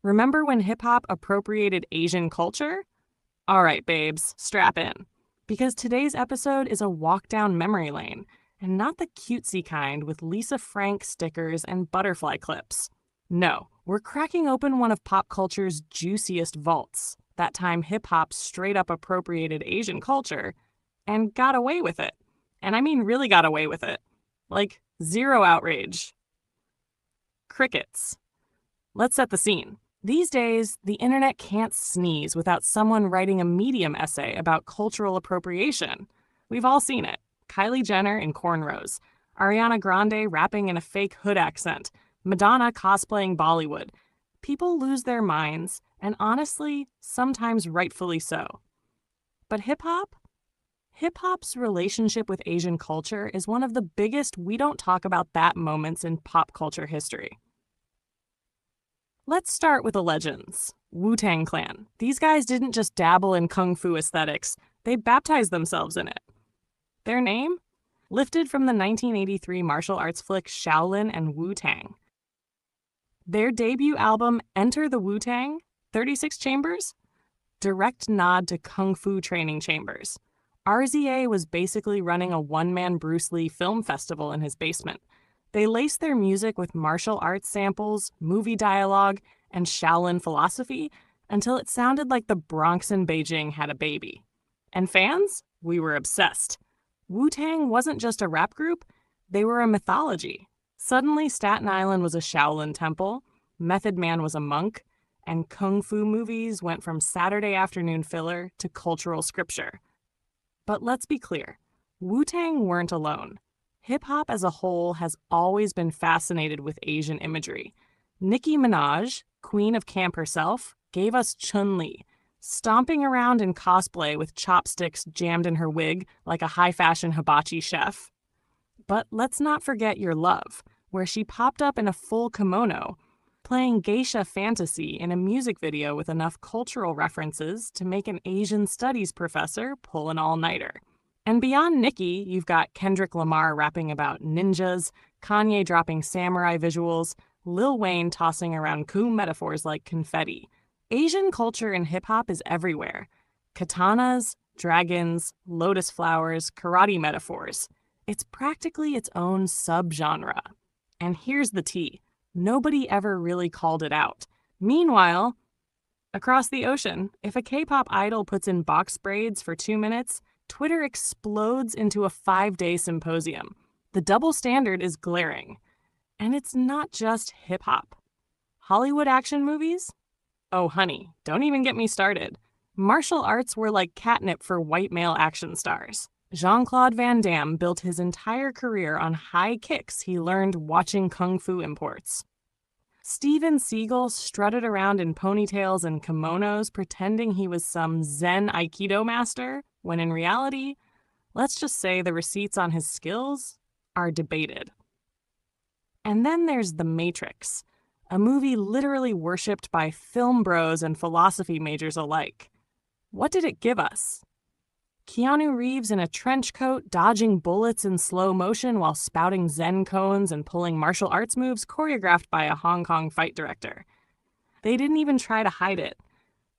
Remember when hip-hop appropriated Asian culture? All right, babes, strap in. Because today's episode is a walk down memory lane, and not the cutesy kind with Lisa Frank stickers and butterfly clips. No, we're cracking open one of pop culture's juiciest vaults, that time hip-hop straight up appropriated Asian culture, and got away with it. And I mean really got away with it. Like, zero outrage. Crickets. Let's set the scene. These days, the internet can't sneeze without someone writing a Medium essay about cultural appropriation. We've all seen it. Kylie Jenner in cornrows, Ariana Grande rapping in a fake hood accent, Madonna cosplaying Bollywood. People lose their minds, and honestly, sometimes rightfully so. But hip-hop? Hip-hop's relationship with Asian culture is one of the biggest we don't talk about that moments in pop culture history. Let's start with the legends. Wu-Tang Clan. These guys didn't just dabble in kung fu aesthetics, they baptized themselves in it. Their name? Lifted from the 1983 martial arts flick Shaolin and Wu-Tang. Their debut album, Enter the Wu-Tang, 36 Chambers? Direct nod to kung fu training chambers. RZA was basically running a one-man Bruce Lee film festival in his basement. They laced their music with martial arts samples, movie dialogue, and Shaolin philosophy until it sounded like the Bronx and Beijing had a baby. And fans? We were obsessed. Wu-Tang wasn't just a rap group, they were a mythology. Suddenly, Staten Island was a Shaolin temple, Method Man was a monk, and kung fu movies went from Saturday afternoon filler to cultural scripture. But let's be clear, Wu-Tang weren't alone. Hip-hop as a whole has always been fascinated with Asian imagery. Nicki Minaj, queen of camp herself, gave us Chun-Li, stomping around in cosplay with chopsticks jammed in her wig like a high-fashion hibachi chef. But let's not forget Your Love, where she popped up in a full kimono, playing geisha fantasy in a music video with enough cultural references to make an Asian studies professor pull an all-nighter. And beyond Nicki, you've got Kendrick Lamar rapping about ninjas, Kanye dropping samurai visuals, Lil Wayne tossing around cool metaphors like confetti. Asian culture in hip-hop is everywhere. Katanas, dragons, lotus flowers, karate metaphors. It's practically its own subgenre. And here's the tea. Nobody ever really called it out. Meanwhile, across the ocean, if a K-pop idol puts in box braids for 2 minutes, Twitter explodes into a 5-day symposium. The double standard is glaring. And it's not just hip-hop. Hollywood action movies? Oh, honey, don't even get me started. Martial arts were like catnip for white male action stars. Jean-Claude Van Damme built his entire career on high kicks he learned watching kung fu imports. Steven Seagal strutted around in ponytails and kimonos pretending he was some Zen Aikido master, when in reality, let's just say the receipts on his skills are debated. And then there's The Matrix, a movie literally worshipped by film bros and philosophy majors alike. What did it give us? Keanu Reeves in a trench coat dodging bullets in slow motion while spouting Zen koans and pulling martial arts moves choreographed by a Hong Kong fight director. They didn't even try to hide it.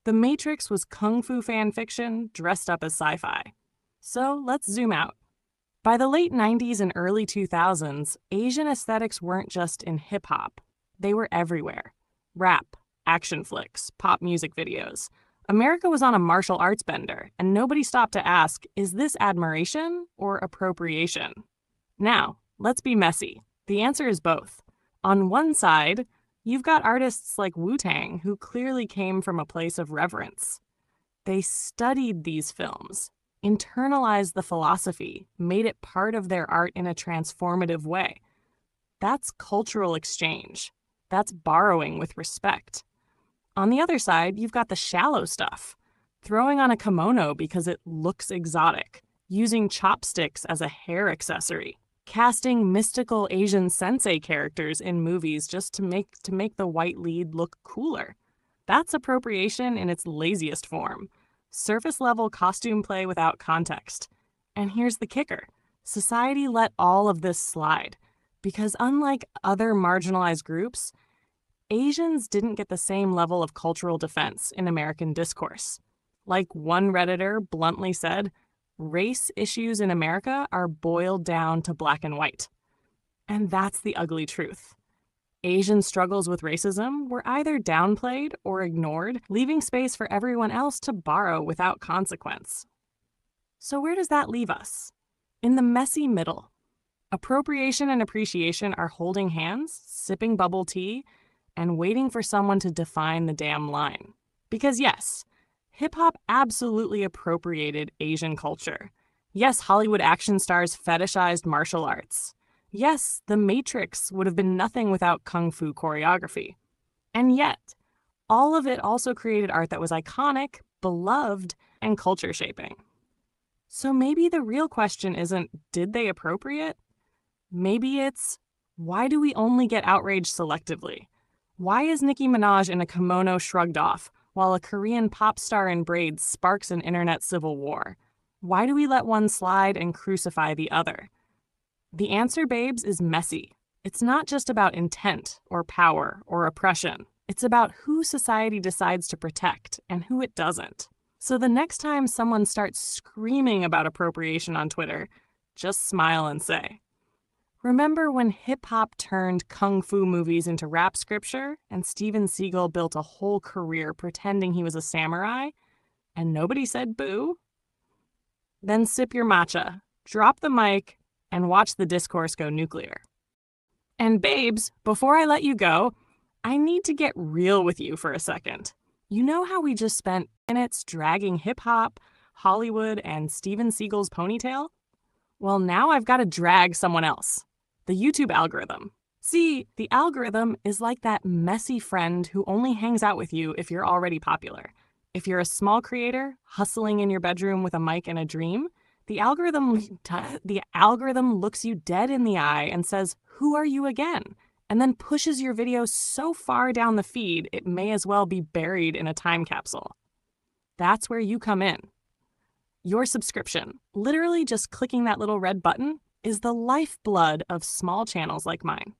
The Matrix was kung fu fan fiction dressed up as sci-fi. So let's zoom out. By the late 90s and early 2000s, Asian aesthetics weren't just in hip-hop. They were everywhere. Rap, action flicks, pop music videos. America was on a martial arts bender, and nobody stopped to ask, is this admiration or appropriation? Now, let's be messy. The answer is both. On one side, you've got artists like Wu-Tang who clearly came from a place of reverence. They studied these films, internalized the philosophy, made it part of their art in a transformative way. That's cultural exchange. That's borrowing with respect. On the other side, you've got the shallow stuff. Throwing on a kimono because it looks exotic. Using chopsticks as a hair accessory. Casting mystical Asian sensei characters in movies just to make the white lead look cooler. That's appropriation in its laziest form. Surface-level costume play without context. And here's the kicker. Society let all of this slide. Because unlike other marginalized groups, Asians didn't get the same level of cultural defense in American discourse. Like one Redditor bluntly said, race issues in America are boiled down to black and white. And that's the ugly truth. Asian struggles with racism were either downplayed or ignored, leaving space for everyone else to borrow without consequence. So where does that leave us? In the messy middle. Appropriation and appreciation are holding hands, sipping bubble tea, and waiting for someone to define the damn line. Because yes, hip-hop absolutely appropriated Asian culture. Yes, Hollywood action stars fetishized martial arts. Yes, The Matrix would have been nothing without kung fu choreography. And yet, all of it also created art that was iconic, beloved, and culture-shaping. So maybe the real question isn't, did they appropriate? Maybe it's, why do we only get outraged selectively? Why is Nicki Minaj in a kimono shrugged off, while a Korean pop star in braids sparks an internet civil war? Why do we let one slide and crucify the other? The answer, babes, is messy. It's not just about intent or power or oppression. It's about who society decides to protect and who it doesn't. So the next time someone starts screaming about appropriation on Twitter, just smile and say, remember when hip-hop turned kung fu movies into rap scripture and Steven Seagal built a whole career pretending he was a samurai and nobody said boo? Then sip your matcha, drop the mic, and watch the discourse go nuclear. And babes, before I let you go, I need to get real with you for a second. You know how we just spent minutes dragging hip-hop, Hollywood, and Steven Seagal's ponytail? Well, now I've got to drag someone else. The YouTube algorithm. See, the algorithm is like that messy friend who only hangs out with you if you're already popular. If you're a small creator, hustling in your bedroom with a mic and a dream, the algorithm looks you dead in the eye and says, "Who are you again?" and then pushes your video so far down the feed it may as well be buried in a time capsule. That's where you come in. Your subscription, literally just clicking that little red button, is the lifeblood of small channels like mine.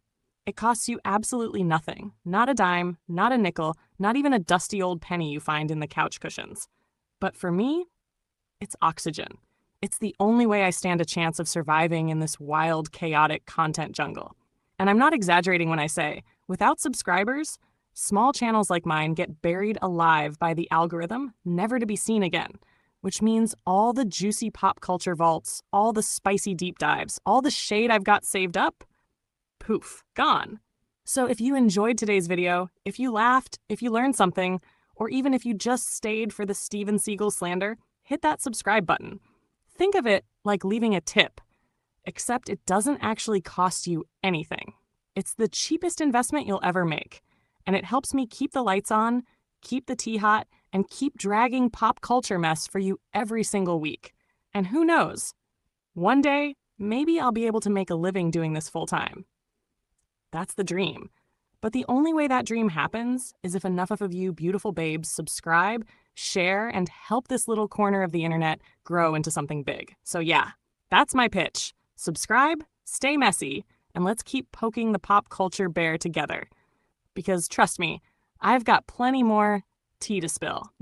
It costs you absolutely nothing. Not a dime, not a nickel, not even a dusty old penny you find in the couch cushions. But for me, it's oxygen. It's the only way I stand a chance of surviving in this wild, chaotic content jungle. And I'm not exaggerating when I say, without subscribers, small channels like mine get buried alive by the algorithm, never to be seen again. Which means all the juicy pop culture vaults, all the spicy deep dives, all the shade I've got saved up, poof, gone. So if you enjoyed today's video, if you laughed, if you learned something, or even if you just stayed for the Steven Seagal slander, hit that subscribe button. Think of it like leaving a tip, except it doesn't actually cost you anything. It's the cheapest investment you'll ever make, and it helps me keep the lights on, keep the tea hot, and keep dragging pop culture mess for you every single week. And who knows? One day, maybe I'll be able to make a living doing this full time. That's the dream. But the only way that dream happens is if enough of you beautiful babes subscribe, share, and help this little corner of the internet grow into something big. So yeah, that's my pitch. Subscribe, stay messy, and let's keep poking the pop culture bear together. Because trust me, I've got plenty more tea to spill.